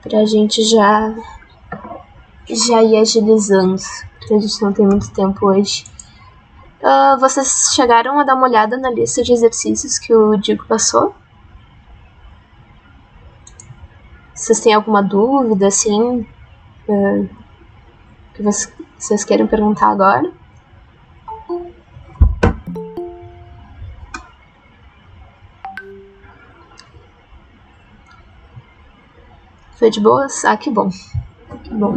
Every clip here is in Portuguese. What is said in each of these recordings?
pra gente já ir agilizando, porque a gente não tem muito tempo hoje. Vocês chegaram a dar uma olhada na lista de exercícios que o Diego passou? Vocês têm alguma dúvida, assim, que vocês queiram perguntar agora? Foi de boas? Ah, que bom. Que bom.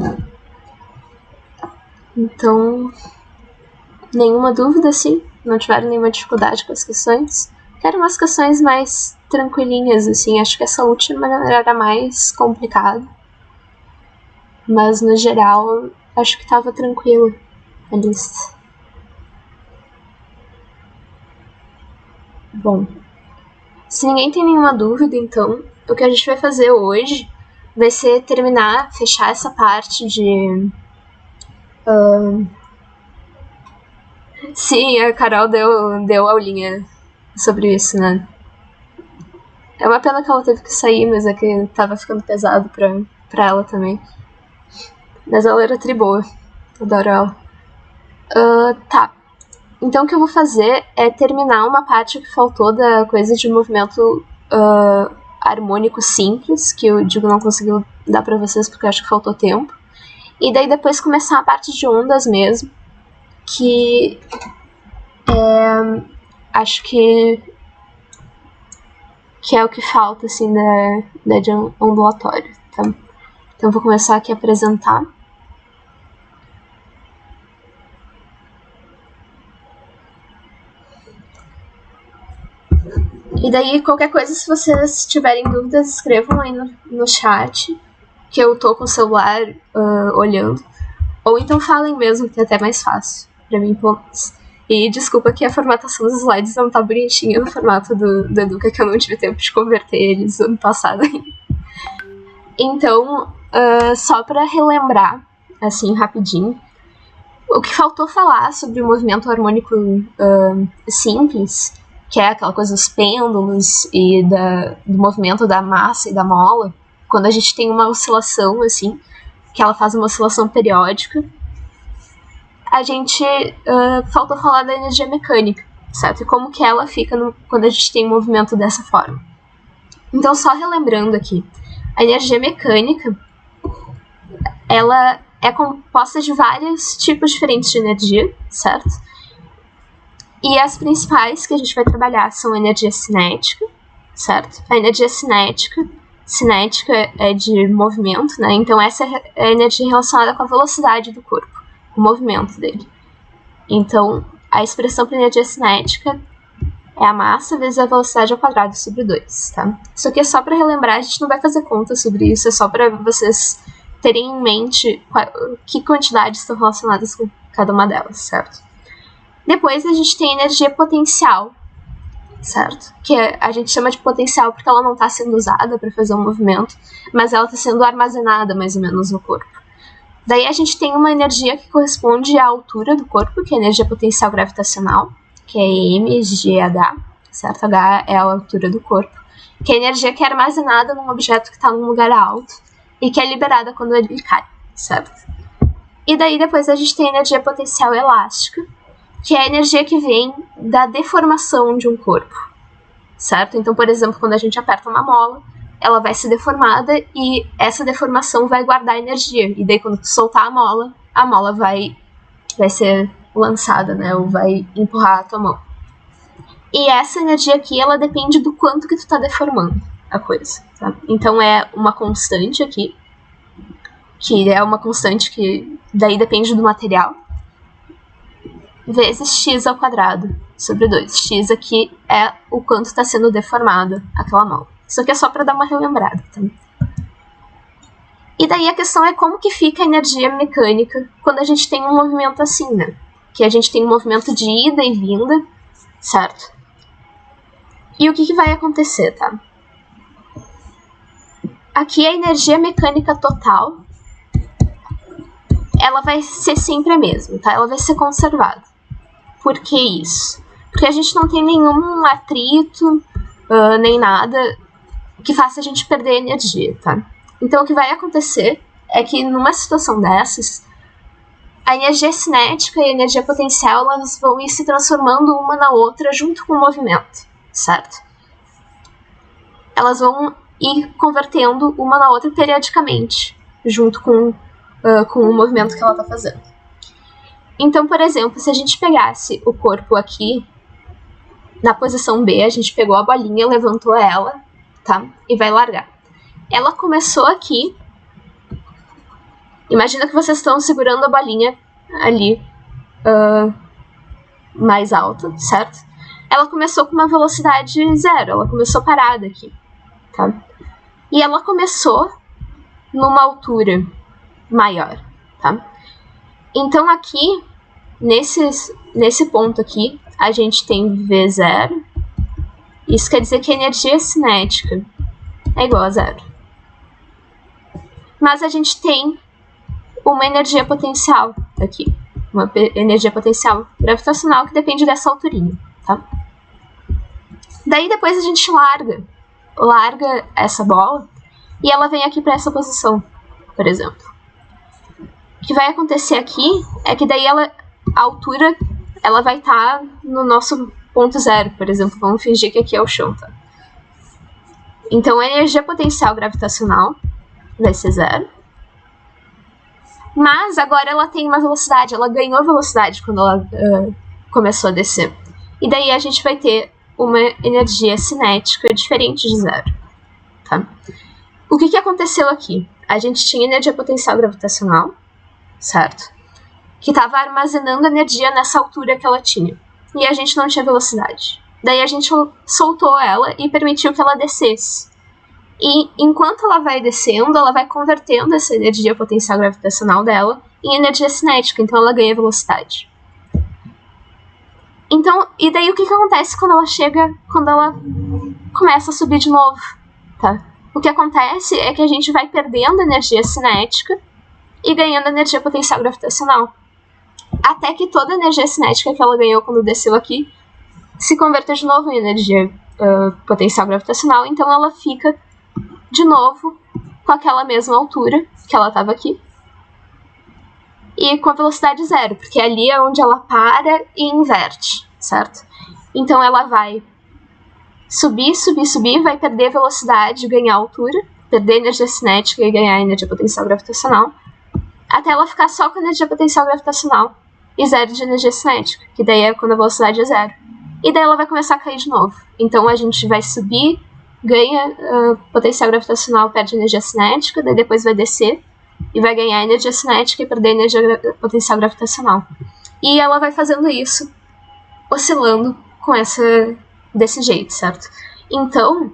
Então, nenhuma dúvida, sim? Não tiveram nenhuma dificuldade com as questões? Quero umas questões mais tranquilinhas, assim. Acho que essa última era mais complicada. Mas, no geral, acho que estava tranquila a lista. Bom, se ninguém tem nenhuma dúvida, então, o que a gente vai fazer hoje vai ser fechar essa parte de... Sim, a Carol deu aulinha sobre isso, né? É uma pena que ela teve que sair, mas é que tava ficando pesado pra ela também. Mas ela era tri boa. Adoro ela. Tá. Então o que eu vou fazer é terminar uma parte que faltou da coisa de movimento harmônico simples, que o Diego não conseguiu dar pra vocês porque eu acho que faltou tempo. E daí depois começar a parte de ondas mesmo, que acho que é o que falta, assim, da de ondulatório, tá? Então vou começar aqui a apresentar. E daí, qualquer coisa, se vocês tiverem dúvidas, escrevam aí no chat, que eu tô com o celular olhando. Ou então falem mesmo, que é até mais fácil pra mim, pelo menos. E desculpa que a formatação dos slides não tá bonitinha no formato do Educa, que eu não tive tempo de converter eles ano passado ainda. Então, só pra relembrar, assim, rapidinho, o que faltou falar sobre o movimento harmônico simples, que é aquela coisa dos pêndulos e do movimento da massa e da mola, quando a gente tem uma oscilação, assim, que ela faz uma oscilação periódica, a gente faltou falar da energia mecânica, certo? E como que ela fica quando a gente tem um movimento dessa forma. Então, só relembrando aqui, a energia mecânica, ela é composta de vários tipos diferentes de energia, certo? E as principais que a gente vai trabalhar são a energia cinética, certo? A energia cinética é de movimento, né? Então essa é a energia relacionada com a velocidade do corpo, o movimento dele. Então a expressão para energia cinética é a massa vezes a velocidade ao quadrado sobre 2, tá? Isso aqui é só para relembrar, a gente não vai fazer conta sobre isso, é só para vocês terem em mente que quantidades estão relacionadas com cada uma delas, certo? Depois a gente tem a energia potencial, certo? Que a gente chama de potencial porque ela não está sendo usada para fazer um movimento, mas ela está sendo armazenada mais ou menos no corpo. Daí a gente tem uma energia que corresponde à altura do corpo, que é a energia potencial gravitacional, que é mgh, certo? H é a altura do corpo, que é a energia que é armazenada num objeto que está num lugar alto e que é liberada quando ele cai, certo? E daí depois a gente tem a energia potencial elástica, que é a energia que vem da deformação de um corpo, certo? Então, por exemplo, quando a gente aperta uma mola, ela vai ser deformada e essa deformação vai guardar energia. E daí, quando tu soltar a mola vai ser lançada, né? Ou vai empurrar a tua mão. E essa energia aqui, ela depende do quanto que tu tá deformando a coisa, tá? Então, é uma constante aqui, que é uma constante que daí depende do material, vezes x ao quadrado sobre 2. X aqui é o quanto está sendo deformada aquela mola. Isso aqui é só para dar uma relembrada, tá? E daí a questão é como que fica a energia mecânica quando a gente tem um movimento assim, né? Que a gente tem um movimento de ida e vinda, certo? E o que vai acontecer, tá? Aqui a energia mecânica total, ela vai ser sempre a mesma, tá? Ela vai ser conservada. Por que isso? Porque a gente não tem nenhum atrito, nem nada que faça a gente perder energia, tá? Então, o que vai acontecer é que, numa situação dessas, a energia cinética e a energia potencial elas vão ir se transformando uma na outra junto com o movimento, certo? Elas vão ir convertendo uma na outra periodicamente, junto com o movimento que ela está fazendo. Então, por exemplo, se a gente pegasse o corpo aqui, na posição B, a gente pegou a bolinha, levantou ela, tá? E vai largar. Ela começou aqui. Imagina que vocês estão segurando a bolinha ali mais alta, certo? Ela começou com uma velocidade 0, ela começou parada aqui, tá? E ela começou numa altura maior, tá? Então aqui, nesse ponto aqui, a gente tem V0. Isso quer dizer que a energia cinética é igual a 0. Mas a gente tem uma energia potencial aqui. Uma energia potencial gravitacional que depende dessa alturinha, tá? Daí depois a gente larga essa bola e ela vem aqui para essa posição, por exemplo. O que vai acontecer aqui é que daí a altura ela vai estar no nosso ponto 0, por exemplo. Vamos fingir que aqui é o chão, tá? Então a energia potencial gravitacional vai ser 0. Mas agora ela tem uma velocidade, ela ganhou velocidade quando ela começou a descer. E daí a gente vai ter uma energia cinética diferente de 0, tá? O que aconteceu aqui? A gente tinha energia potencial gravitacional, certo? Que estava armazenando energia nessa altura que ela tinha. E a gente não tinha velocidade. Daí a gente soltou ela e permitiu que ela descesse. E enquanto ela vai descendo, ela vai convertendo essa energia potencial gravitacional dela em energia cinética, então ela ganha velocidade. Então, e daí o que acontece quando ela começa a subir de novo, tá? O que acontece é que a gente vai perdendo energia cinética e ganhando energia potencial gravitacional. Até que toda a energia cinética que ela ganhou quando desceu aqui se converta de novo em energia potencial gravitacional, então ela fica de novo com aquela mesma altura que ela estava aqui e com a velocidade 0, porque ali é onde ela para e inverte, certo? Então ela vai subir, vai perder velocidade, ganhar altura, perder energia cinética e ganhar energia potencial gravitacional, até ela ficar só com energia potencial gravitacional e 0 de energia cinética, que daí é quando a velocidade é 0. E daí ela vai começar a cair de novo. Então a gente vai subir, ganha potencial gravitacional, perde energia cinética, daí depois vai descer e vai ganhar energia cinética e perder energia potencial gravitacional. E ela vai fazendo isso, oscilando desse jeito, certo? Então,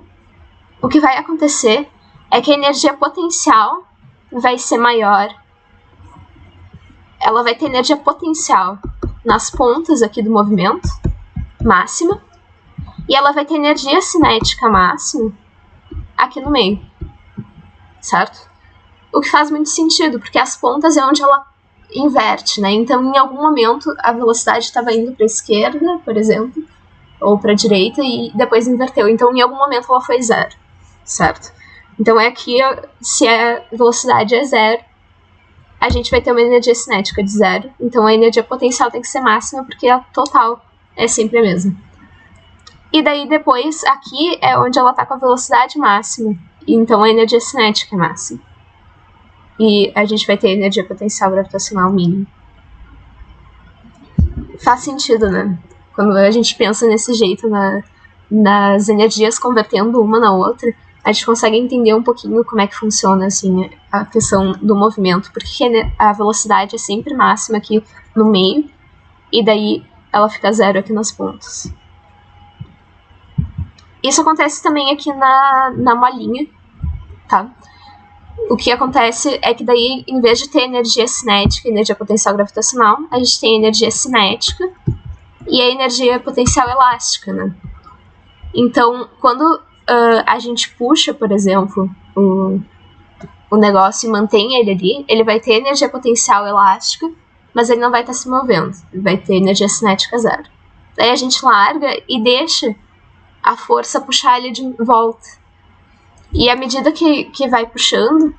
o que vai acontecer é que a energia potencial vai ser maior. Ela vai ter energia potencial nas pontas aqui do movimento, máxima, e ela vai ter energia cinética máxima aqui no meio, certo? O que faz muito sentido, porque as pontas é onde ela inverte, né? Então, em algum momento, a velocidade estava indo para a esquerda, por exemplo, ou para a direita, e depois inverteu. Então, em algum momento, ela foi 0, certo? Então, é aqui, se a velocidade é 0, a gente vai ter uma energia cinética de 0. Então, a energia potencial tem que ser máxima, porque a total é sempre a mesma. E daí, depois, aqui é onde ela está com a velocidade máxima. Então, a energia cinética é máxima. E a gente vai ter energia potencial gravitacional mínima. Faz sentido, né? Quando a gente pensa nesse jeito, nas energias convertendo uma na outra, a gente consegue entender um pouquinho como é que funciona assim, a questão do movimento. Porque a velocidade é sempre máxima aqui no meio, e daí ela fica 0 aqui nas pontas. Isso acontece também aqui na molinha, tá? O que acontece é que daí, em vez de ter energia cinética e energia potencial gravitacional, a gente tem energia cinética e a energia potencial elástica, né? Então, quando a gente puxa, por exemplo, o negócio e mantém ele ali, ele vai ter energia potencial elástica, mas ele não vai estar se movendo. Ele vai ter energia cinética 0. Daí a gente larga e deixa a força puxar ele de volta. E à medida que vai puxando,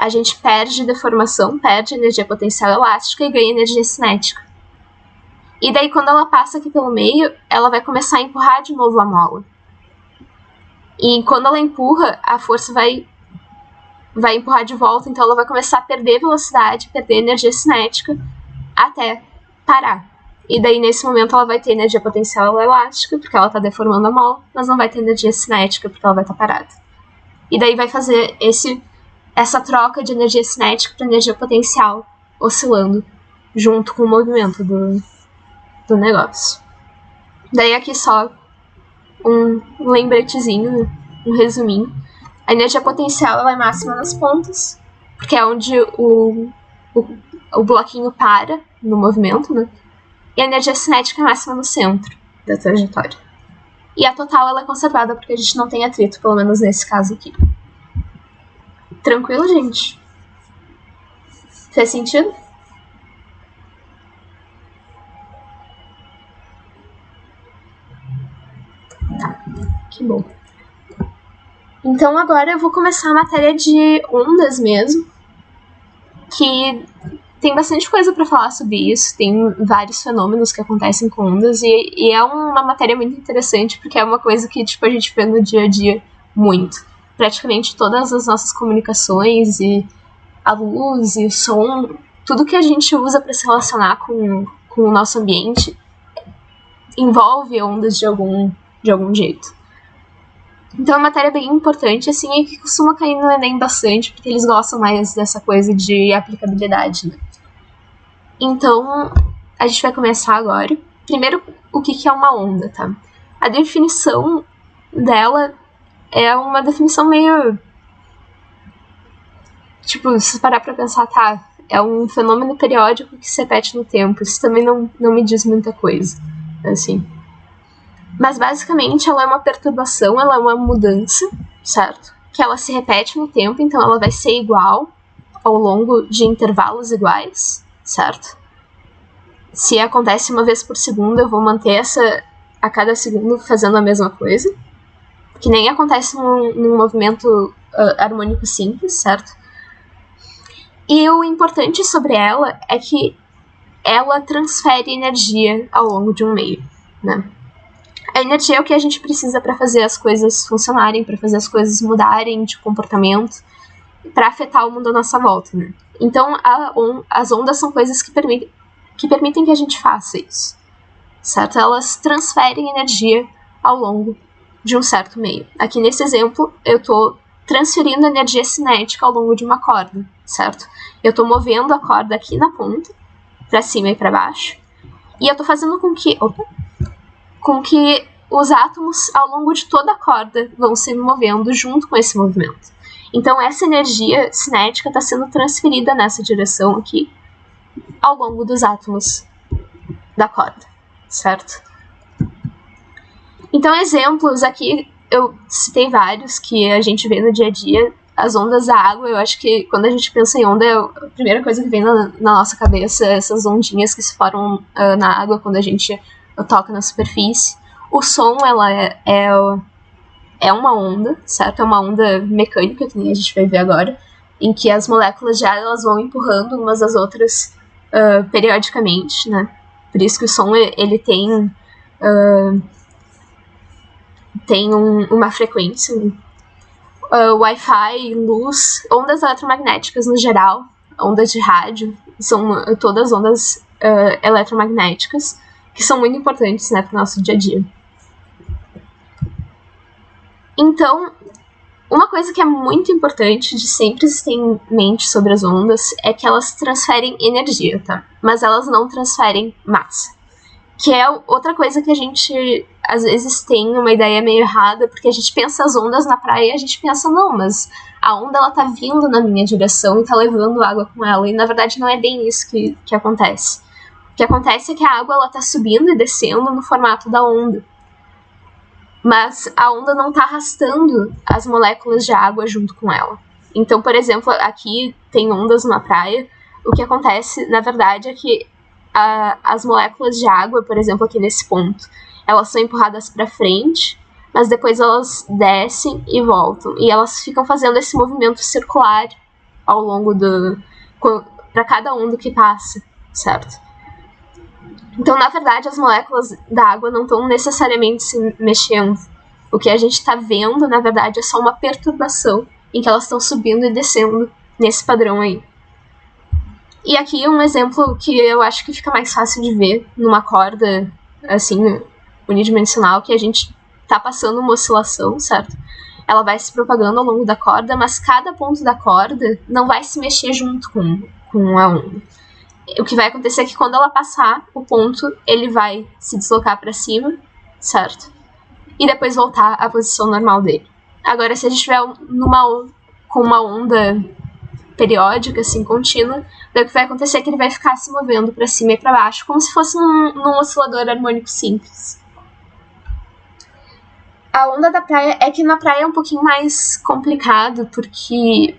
a gente perde deformação, perde energia potencial elástica e ganha energia cinética. E daí, quando ela passa aqui pelo meio, ela vai começar a empurrar de novo a mola. E quando ela empurra, a força vai empurrar de volta, então ela vai começar a perder velocidade, perder energia cinética, até parar. E daí, nesse momento, ela vai ter energia potencial elástica, porque ela está deformando a mola, mas não vai ter energia cinética, porque ela vai estar parada. E daí vai fazer essa troca de energia cinética para energia potencial, oscilando junto com o movimento do negócio. Daí aqui só um lembretezinho, um resuminho. A energia potencial ela é máxima nas pontas, porque é onde o bloquinho para no movimento, né? E a energia cinética é máxima no centro da trajetória. E a total ela é conservada porque a gente não tem atrito, pelo menos nesse caso aqui. Tranquilo, gente? Fez sentido? Tá, que bom. Então agora eu vou começar a matéria de ondas mesmo, que tem bastante coisa para falar sobre isso, tem vários fenômenos que acontecem com ondas, e é uma matéria muito interessante, porque é uma coisa que tipo, a gente vê no dia a dia muito. Praticamente todas as nossas comunicações, e a luz, e o som, tudo que a gente usa para se relacionar com o nosso ambiente envolve ondas de algum jeito. Então é uma matéria bem importante, assim, e que costuma cair no Enem bastante, porque eles gostam mais dessa coisa de aplicabilidade, né? Então, a gente vai começar agora. Primeiro, o que é uma onda, tá? A definição dela é uma definição meio... Tipo, se parar pra pensar, tá, é um fenômeno periódico que se repete no tempo. Isso também não me diz muita coisa, assim. Mas, basicamente, ela é uma perturbação, ela é uma mudança, certo? Que ela se repete no tempo, então ela vai ser igual ao longo de intervalos iguais, certo? Se acontece uma vez por segundo, eu vou manter essa a cada segundo fazendo a mesma coisa. Que nem acontece num movimento harmônico simples, certo? E o importante sobre ela é que ela transfere energia ao longo de um meio, né? A energia é o que a gente precisa para fazer as coisas funcionarem, para fazer as coisas mudarem de comportamento, para afetar o mundo à nossa volta, né? Então, as ondas são coisas que permitem que a gente faça isso, certo? Elas transferem energia ao longo de um certo meio. Aqui nesse exemplo, eu estou transferindo energia cinética ao longo de uma corda, certo? Eu estou movendo a corda aqui na ponta, para cima e para baixo, e eu estou fazendo com que os átomos ao longo de toda a corda vão se movendo junto com esse movimento. Então essa energia cinética está sendo transferida nessa direção aqui ao longo dos átomos da corda, certo? Então exemplos aqui, eu citei vários que a gente vê no dia a dia. As ondas da água, eu acho que quando a gente pensa em onda, a primeira coisa que vem na nossa cabeça é essas ondinhas que se formam na água quando a gente toca na superfície. O som, ela é uma onda, certo? É uma onda mecânica, que nem a gente vai ver agora, em que as moléculas de ar elas vão empurrando umas às outras periodicamente, né? Por isso que o som ele tem uma frequência. Wi-Fi, luz, ondas eletromagnéticas no geral, ondas de rádio, são todas ondas eletromagnéticas, que são muito importantes, né, para o nosso dia a dia. Então, uma coisa que é muito importante de sempre ter em mente sobre as ondas é que elas transferem energia, tá? Mas elas não transferem massa. Que é outra coisa que a gente, às vezes, tem uma ideia meio errada, porque a gente pensa as ondas na praia e a gente pensa, não, mas a onda ela tá vindo na minha direção e tá levando água com ela. E, na verdade, não é bem isso que acontece. O que acontece é que a água ela tá subindo e descendo no formato da onda. Mas a onda não tá arrastando as moléculas de água junto com ela. Então, por exemplo, aqui tem ondas na praia. O que acontece, na verdade, é que as moléculas de água, por exemplo, aqui nesse ponto, elas são empurradas para frente, mas depois elas descem e voltam. E elas ficam fazendo esse movimento circular ao longo para cada onda que passa, certo? Então, na verdade, as moléculas da água não estão necessariamente se mexendo. O que a gente está vendo, na verdade, é só uma perturbação em que elas estão subindo e descendo nesse padrão aí. E aqui um exemplo que eu acho que fica mais fácil de ver numa corda, assim, unidimensional, que a gente tá passando uma oscilação, certo? Ela vai se propagando ao longo da corda, mas cada ponto da corda não vai se mexer junto com a onda. O que vai acontecer é que quando ela passar o ponto, ele vai se deslocar para cima, certo? E depois voltar à posição normal dele. Agora, se a gente estiver com uma onda periódica, assim, contínua, daí o que vai acontecer é que ele vai ficar se movendo para cima e para baixo, como se fosse num oscilador harmônico simples. A onda da praia é que na praia é um pouquinho mais complicado, porque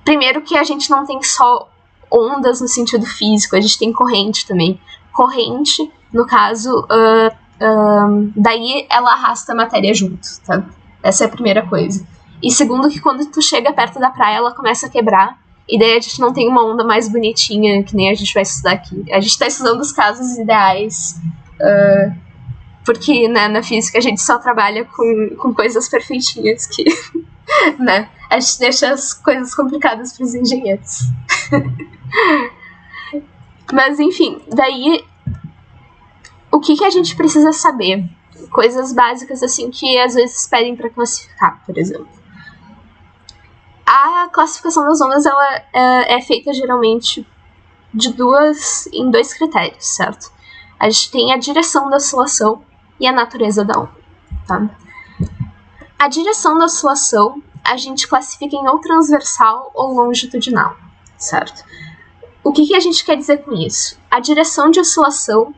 primeiro que a gente não tem só ondas no sentido físico, a gente tem corrente também. Corrente, no caso, daí ela arrasta a matéria junto, tá? Essa é a primeira coisa. E segundo que quando tu chega perto da praia, ela começa a quebrar, e daí a gente não tem uma onda mais bonitinha, que nem a gente vai estudar aqui. A gente tá estudando os casos ideais, porque, né, na física a gente só trabalha com coisas perfeitinhas, que, né, a gente deixa as coisas complicadas pros engenheiros. Mas, enfim, daí, o que a gente precisa saber? Coisas básicas, assim, que às vezes pedem para classificar, por exemplo. A classificação das ondas, ela é feita geralmente em dois critérios, certo? A gente tem a direção da oscilação e a natureza da onda, tá? A direção da oscilação, a gente classifica em ou transversal ou longitudinal, certo? O que a gente quer dizer com isso? A direção de oscilação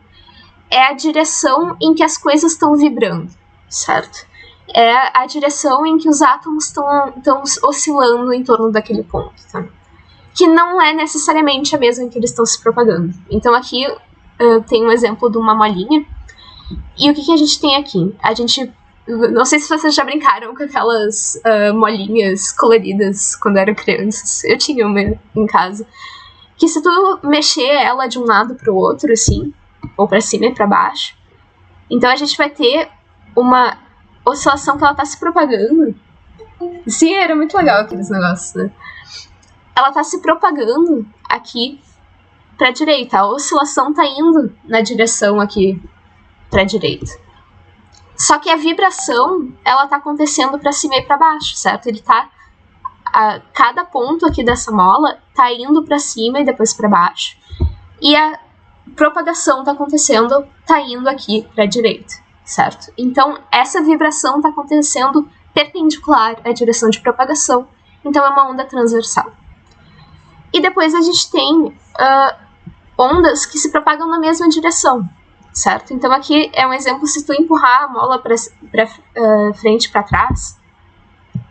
é a direção em que as coisas estão vibrando, certo? É a direção em que os átomos estão oscilando em torno daquele ponto, tá? Que não é necessariamente a mesma em que eles estão se propagando. Então aqui tem um exemplo de uma molinha. E o que a gente tem aqui? Não sei se vocês já brincaram com aquelas molinhas coloridas quando eram crianças. Eu tinha uma em casa. Que se tu mexer ela de um lado pro outro, assim, ou pra cima e pra baixo, então a gente vai ter uma oscilação que ela tá se propagando. Sim, era muito legal aqueles negócios, né? Ela tá se propagando aqui pra direita. A oscilação tá indo na direção aqui pra direita. Só que a vibração, ela tá acontecendo pra cima e pra baixo, certo? Cada ponto aqui dessa mola tá indo pra cima e depois pra baixo. E a propagação tá acontecendo, tá indo aqui pra direita, certo? Então, essa vibração tá acontecendo perpendicular à direção de propagação. Então, é uma onda transversal. E depois a gente tem ondas que se propagam na mesma direção, certo? Então, aqui é um exemplo, se tu empurrar a mola pra frente e pra trás.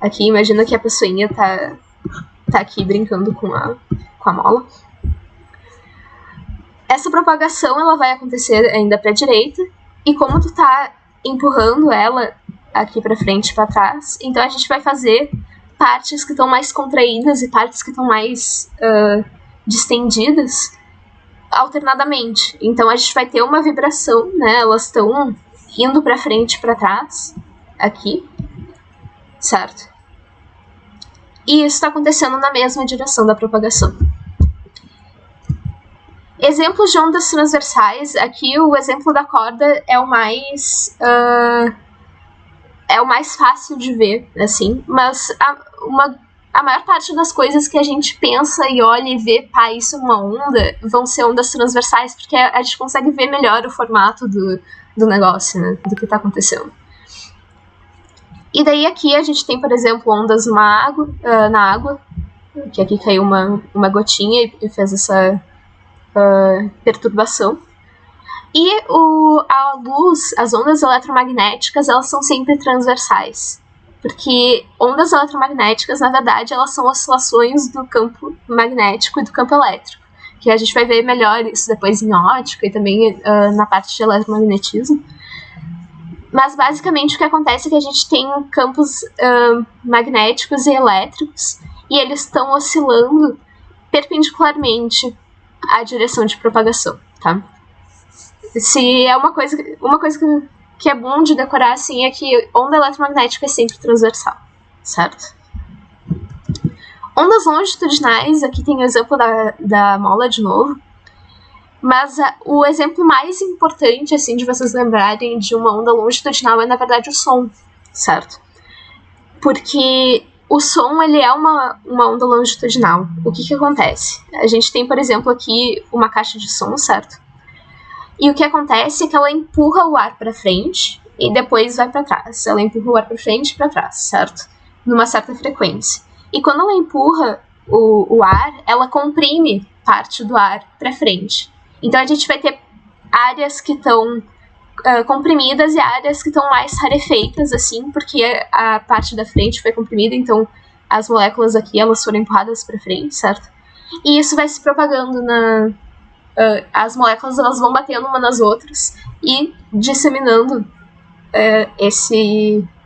Aqui, imagina que a pessoinha tá aqui brincando com a mola. Essa propagação, ela vai acontecer ainda pra direita, e como tu tá empurrando ela aqui pra frente e pra trás, então a gente vai fazer partes que estão mais contraídas e partes que estão mais distendidas alternadamente. Então a gente vai ter uma vibração, né? Elas estão indo pra frente e pra trás, aqui, certo? E isso está acontecendo na mesma direção da propagação. Exemplos de ondas transversais, aqui o exemplo da corda é o mais fácil de ver, assim, mas a maior parte das coisas que a gente pensa e olha e vê, isso é uma onda, vão ser ondas transversais, porque a gente consegue ver melhor o formato do negócio, né, do que está acontecendo. E daí aqui a gente tem, por exemplo, ondas na água, que aqui caiu uma gotinha e fez essa perturbação. E a luz, as ondas eletromagnéticas, elas são sempre transversais. Porque ondas eletromagnéticas, na verdade, elas são oscilações do campo magnético e do campo elétrico. Que a gente vai ver melhor isso depois em ótica e também na parte de eletromagnetismo. Mas, basicamente, o que acontece é que a gente tem campos magnéticos e elétricos, e eles estão oscilando perpendicularmente à direção de propagação, tá? Se é uma coisa que é bom de decorar, assim, é que onda eletromagnética é sempre transversal, certo? Ondas longitudinais, aqui tem o exemplo da mola de novo, mas o exemplo mais importante, assim, de vocês lembrarem de uma onda longitudinal é, na verdade, o som, certo? Porque o som, ele é uma onda longitudinal. O que acontece? A gente tem, por exemplo, aqui uma caixa de som, certo? E o que acontece é que ela empurra o ar para frente e depois vai para trás. Ela empurra o ar para frente e para trás, certo? Numa certa frequência. E quando ela empurra o ar, ela comprime parte do ar para frente. Então a gente vai ter áreas que estão comprimidas e áreas que estão mais rarefeitas, assim, porque a parte da frente foi comprimida, então as moléculas aqui elas foram empurradas para frente, certo? E isso vai se propagando as moléculas elas vão batendo uma nas outras e disseminando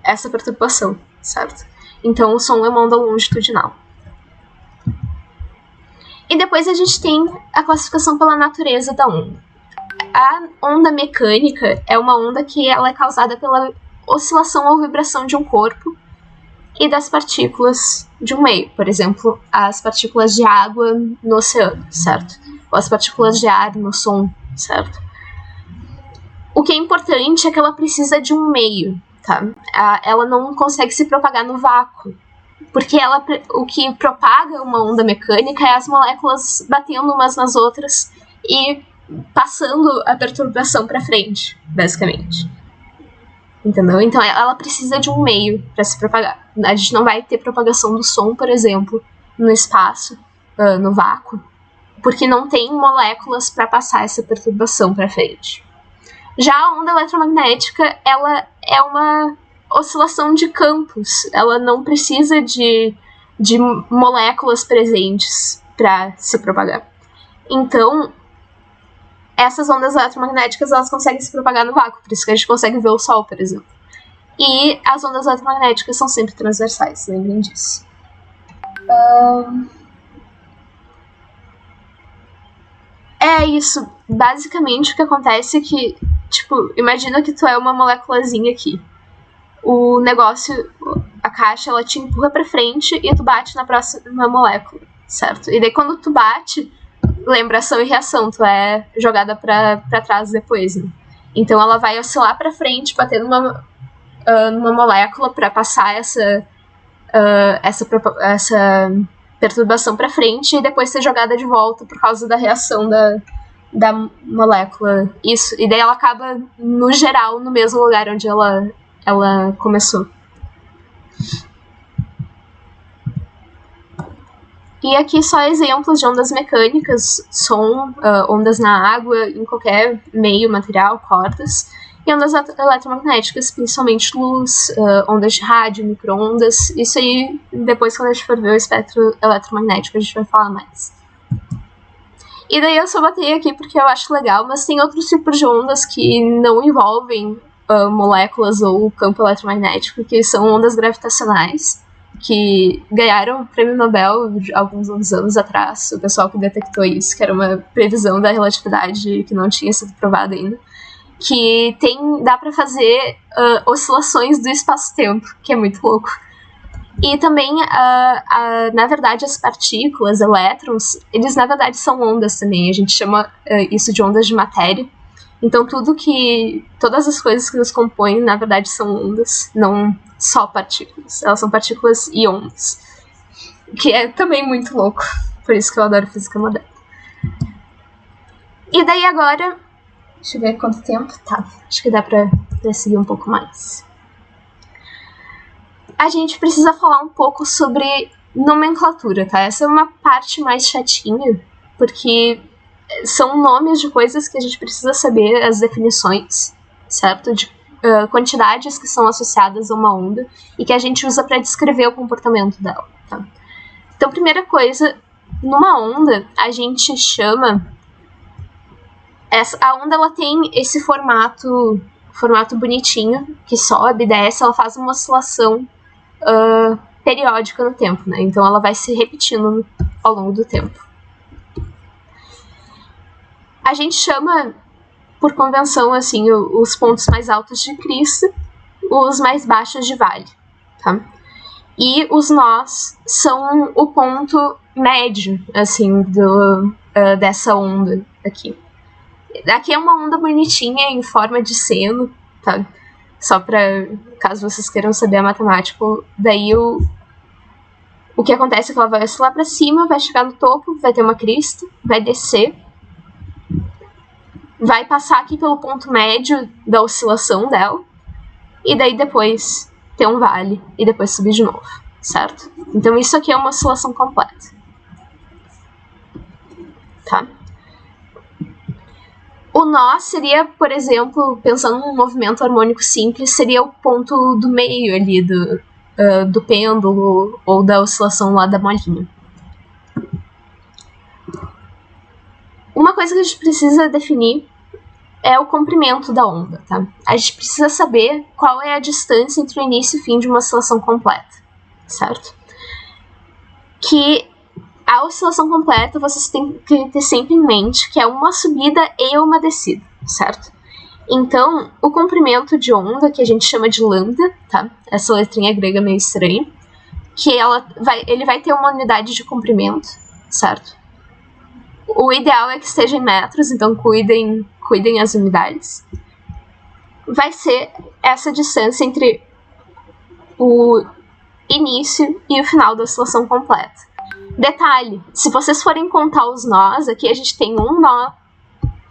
essa perturbação, certo? Então o som é uma onda longitudinal. E depois a gente tem a classificação pela natureza da onda. A onda mecânica é uma onda que ela é causada pela oscilação ou vibração de um corpo e das partículas de um meio. Por exemplo, as partículas de água no oceano, certo? Ou as partículas de ar no som, certo? O que é importante é que ela precisa de um meio, tá? Ela não consegue se propagar no vácuo, porque o que propaga uma onda mecânica é as moléculas batendo umas nas outras e passando a perturbação para frente, basicamente. Entendeu? Então ela precisa de um meio para se propagar. A gente não vai ter propagação do som, por exemplo, no espaço, no vácuo, porque não tem moléculas para passar essa perturbação para frente. Já a onda eletromagnética, ela é uma oscilação de campos. Ela não precisa de moléculas presentes para se propagar. Então, essas ondas eletromagnéticas elas conseguem se propagar no vácuo, por isso que a gente consegue ver o Sol, por exemplo. E as ondas eletromagnéticas são sempre transversais, lembrem disso. É isso. Basicamente o que acontece é que, tipo, imagina que tu é uma moléculazinha aqui. O negócio, a caixa, ela te empurra pra frente e tu bate na próxima molécula, certo? E daí quando tu bate, lembra ação e reação, tu é jogada pra trás depois, né? Então ela vai oscilar pra frente, bater numa molécula pra passar essa perturbação pra frente e depois ser jogada de volta por causa da reação da molécula. Isso. E daí ela acaba, no geral, no mesmo lugar onde ela começou. E aqui só exemplos de ondas mecânicas, som, ondas na água, em qualquer meio material, cordas, e ondas eletromagnéticas, principalmente luz, ondas de rádio, micro-ondas. Isso aí, depois quando a gente for ver o espectro eletromagnético, a gente vai falar mais. E daí eu só botei aqui porque eu acho legal, mas tem outros tipos de ondas que não envolvem moléculas ou campo eletromagnético, que são ondas gravitacionais, que ganharam o prêmio Nobel alguns anos atrás, o pessoal que detectou isso, que era uma previsão da relatividade que não tinha sido provada ainda, que dá para fazer oscilações do espaço-tempo, que é muito louco. E também, na verdade, as partículas, elétrons, eles na verdade são ondas também, a gente chama isso de ondas de matéria. Então todas as coisas que nos compõem, na verdade, são ondas, não só partículas. Elas são partículas e ondas. Que é também muito louco. Por isso que eu adoro física moderna. E daí agora... Deixa eu ver quanto tempo. Tá, acho que dá pra seguir um pouco mais. A gente precisa falar um pouco sobre nomenclatura, tá? Essa é uma parte mais chatinha, porque são nomes de coisas que a gente precisa saber, as definições, certo? De quantidades que são associadas a uma onda e que a gente usa para descrever o comportamento dela, tá? Então, primeira coisa, numa onda, a gente chama... A onda ela tem esse formato bonitinho, que sobe e desce, ela faz uma oscilação periódica no tempo, né? Então ela vai se repetindo ao longo do tempo. A gente chama, por convenção, assim, os pontos mais altos de crista, os mais baixos de vale, tá? E os nós são o ponto médio, assim, dessa onda aqui. Aqui é uma onda bonitinha em forma de seno, tá? Só pra, caso vocês queiram saber a matemática, daí o que acontece é que ela vai oscilar pra cima, vai chegar no topo, vai ter uma crista, vai descer, vai passar aqui pelo ponto médio da oscilação dela, e daí depois ter um vale, e depois subir de novo, certo? Então isso aqui é uma oscilação completa. Tá? O nó seria, por exemplo, pensando num movimento harmônico simples, seria o ponto do meio ali do pêndulo ou da oscilação lá da molinha. Uma coisa que a gente precisa definir é o comprimento da onda, tá? A gente precisa saber qual é a distância entre o início e o fim de uma oscilação completa, certo? Que a oscilação completa vocês têm que ter sempre em mente que é uma subida e uma descida, certo? Então, o comprimento de onda, que a gente chama de lambda, tá? Essa letrinha grega meio estranha, que ele vai ter uma unidade de comprimento, certo? O ideal é que esteja em metros, então cuidem as unidades. Vai ser essa distância entre o início e o final da oscilação completa. Detalhe, se vocês forem contar os nós, aqui a gente tem um nó,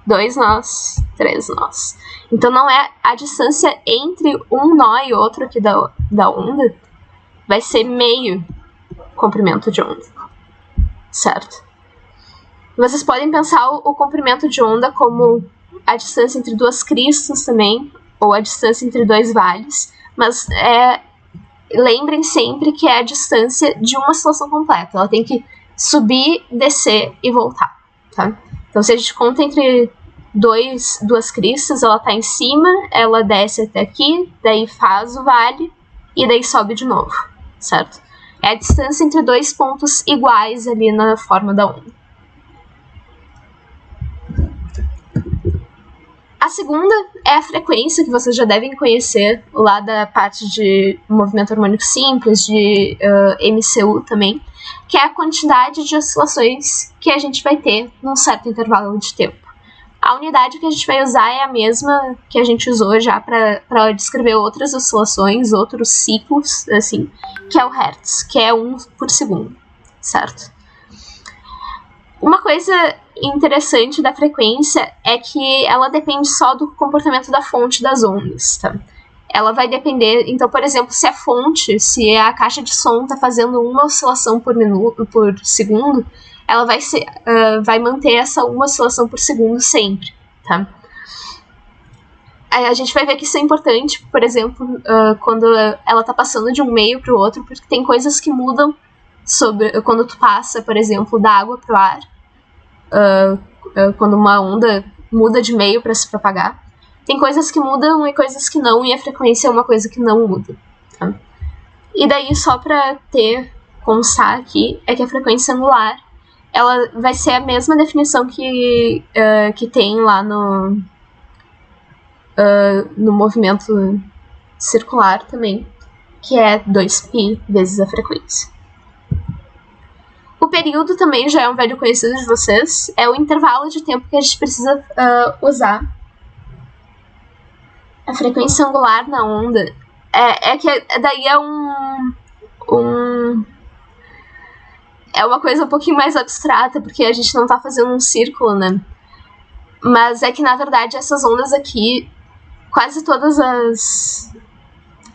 2 nós, 3 nós. Então não é a distância entre um nó e outro aqui da onda, vai ser meio comprimento de onda, certo? Vocês podem pensar o comprimento de onda como a distância entre duas cristas também, ou a distância entre dois vales, mas lembrem sempre que é a distância de uma oscilação completa. Ela tem que subir, descer e voltar, tá? Então, se a gente conta entre duas cristas, ela tá em cima, ela desce até aqui, daí faz o vale e daí sobe de novo, certo? É a distância entre dois pontos iguais ali na forma da onda. A segunda é a frequência, que vocês já devem conhecer lá da parte de movimento harmônico simples, de MCU também, que é a quantidade de oscilações que a gente vai ter num certo intervalo de tempo. A unidade que a gente vai usar é a mesma que a gente usou já para descrever outras oscilações, outros ciclos, assim, que é o Hertz, que é 1 por segundo, certo? Uma coisa interessante da frequência é que ela depende só do comportamento da fonte das ondas, tá? Ela vai depender, então, por exemplo, se a caixa de som está fazendo uma oscilação por segundo, ela vai manter essa uma oscilação por segundo sempre, tá? A gente vai ver que isso é importante, por exemplo, quando ela está passando de um meio para o outro, porque tem coisas que mudam quando tu passa, por exemplo, da água para o ar, quando uma onda muda de meio para se propagar. Tem coisas que mudam e coisas que não, e a frequência é uma coisa que não muda, tá? E daí, só para constar aqui, é que a frequência angular, ela vai ser a mesma definição que tem lá no movimento circular também, que é 2π vezes a frequência. O período também já é um velho conhecido de vocês, é o intervalo de tempo que a gente precisa usar. A frequência angular na onda daí é uma coisa um pouquinho mais abstrata, porque a gente não tá fazendo um círculo, né? Mas é que, na verdade, essas ondas aqui, quase todas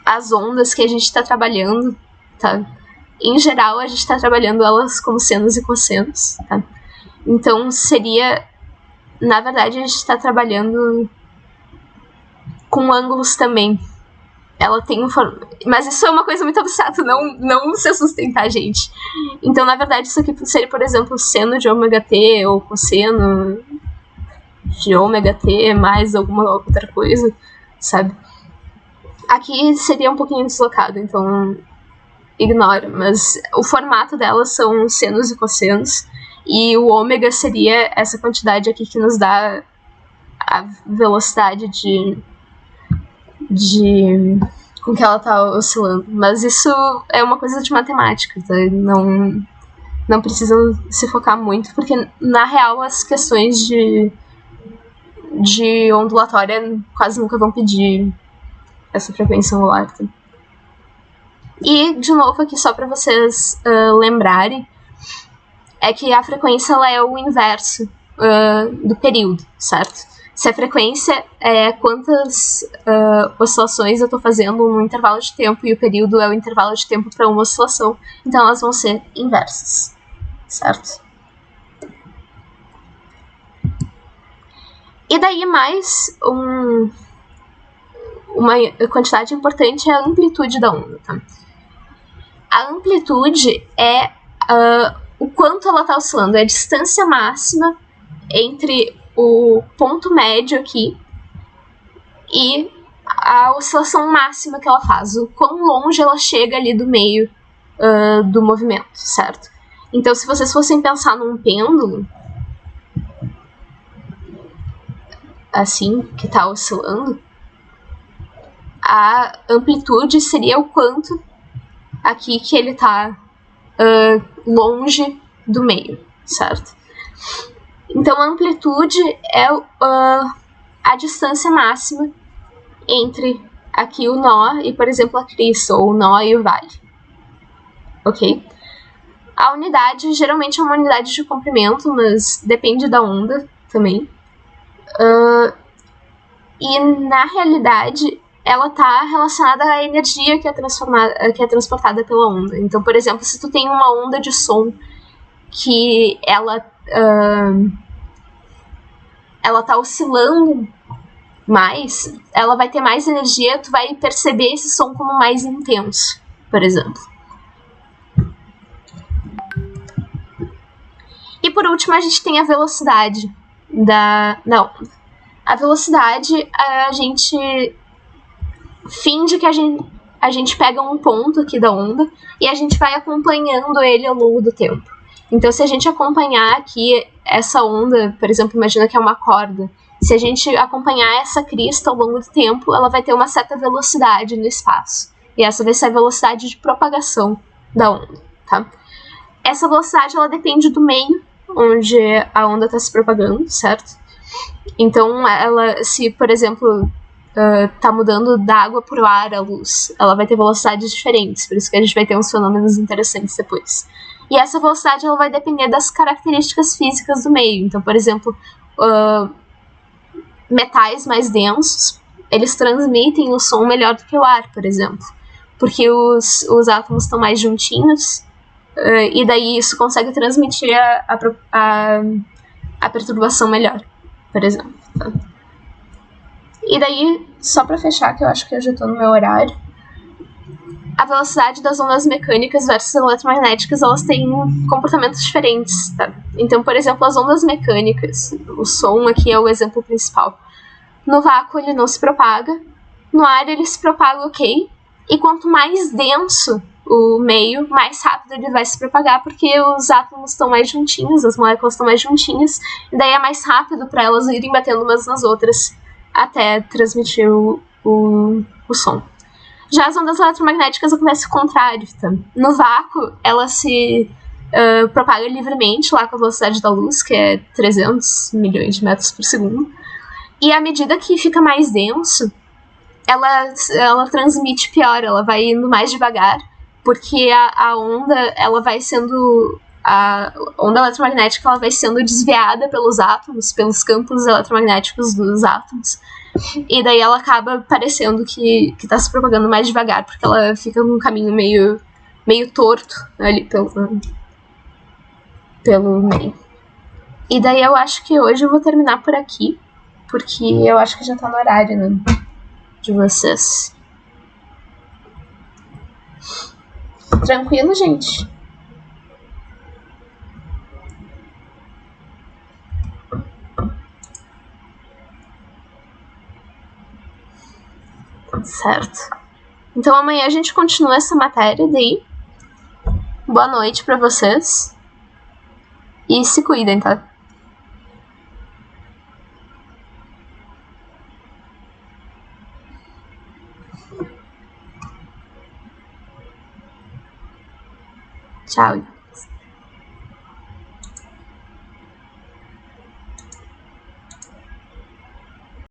as ondas que a gente tá trabalhando, tá? Em geral, a gente está trabalhando elas como senos e cossenos, tá? Então, na verdade, a gente está trabalhando com ângulos também. Ela tem mas isso é uma coisa muito abstrata, não se assustem, tá, gente? Então, na verdade, isso aqui seria, por exemplo, seno de ômega t ou cosseno de ômega t mais alguma outra coisa, sabe? Aqui seria um pouquinho deslocado, então ignora, mas o formato delas são senos e cossenos, e o ômega seria essa quantidade aqui que nos dá a velocidade com que ela está oscilando. Mas isso é uma coisa de matemática, tá? Não precisam se focar muito, porque na real as questões de ondulatória quase nunca vão pedir essa frequência angular. Tá? E, de novo, aqui só para vocês lembrarem, é que a frequência ela é o inverso do período, certo? Se a frequência é quantas oscilações eu estou fazendo no intervalo de tempo e o período é o intervalo de tempo para uma oscilação, então elas vão ser inversas, certo? E daí mais uma quantidade importante é a amplitude da onda, tá? A amplitude é o quanto ela está oscilando, é a distância máxima entre o ponto médio aqui e a oscilação máxima que ela faz, o quão longe ela chega ali do meio do movimento, certo? Então, se vocês fossem pensar num pêndulo, assim, que está oscilando, a amplitude seria o quanto aqui que ele está longe do meio, certo? Então, a amplitude é a distância máxima entre aqui o nó e, por exemplo, a crista, ou o nó e o vale. Ok? A unidade geralmente é uma unidade de comprimento, mas depende da onda também. E, na realidade, ela está relacionada à energia que é transportada pela onda. Então, por exemplo, se tu tem uma onda de som que ela tá oscilando mais, ela vai ter mais energia, tu vai perceber esse som como mais intenso, por exemplo. E por último, a gente tem a velocidade da onda. A velocidade, a gente finge que a gente pega um ponto aqui da onda e a gente vai acompanhando ele ao longo do tempo. Então, se a gente acompanhar aqui essa onda, por exemplo, imagina que é uma corda, se a gente acompanhar essa crista ao longo do tempo, ela vai ter uma certa velocidade no espaço. E essa vai ser a velocidade de propagação da onda, tá? Essa velocidade, ela depende do meio onde a onda está se propagando, certo? Então, ela, se, por exemplo, tá mudando da água para o ar a luz, ela vai ter velocidades diferentes, por isso que a gente vai ter uns fenômenos interessantes depois. E essa velocidade ela vai depender das características físicas do meio. Então, por exemplo, metais mais densos, eles transmitem o som melhor do que o ar, por exemplo, porque os átomos estão mais juntinhos, e daí isso consegue transmitir a perturbação melhor, por exemplo. Tá? E daí, só para fechar, que eu acho que eu já estou no meu horário, a velocidade das ondas mecânicas versus eletromagnéticas, elas têm comportamentos diferentes, tá? Então, por exemplo, as ondas mecânicas, o som aqui é o exemplo principal. No vácuo ele não se propaga, no ar ele se propaga ok, e quanto mais denso o meio, mais rápido ele vai se propagar, porque os átomos estão mais juntinhos, as moléculas estão mais juntinhas, e daí é mais rápido para elas irem batendo umas nas outras até transmitir o som. Já as ondas eletromagnéticas acontece o contrário, tá? No vácuo, ela se propaga livremente lá com a velocidade da luz, que é 300 milhões de metros por segundo. E à medida que fica mais denso, ela transmite pior, ela vai indo mais devagar, porque a onda, ela vai sendo... A onda eletromagnética ela vai sendo desviada pelos átomos, pelos campos eletromagnéticos dos átomos. E daí ela acaba parecendo que tá se propagando mais devagar, porque ela fica num caminho meio torto ali pelo meio. E daí eu acho que hoje eu vou terminar por aqui, porque eu acho que já tá no horário, né, de vocês. Tranquilo, gente? Certo. Então amanhã a gente continua essa matéria daí. Boa noite pra vocês. E se cuidem, tá? Tchau.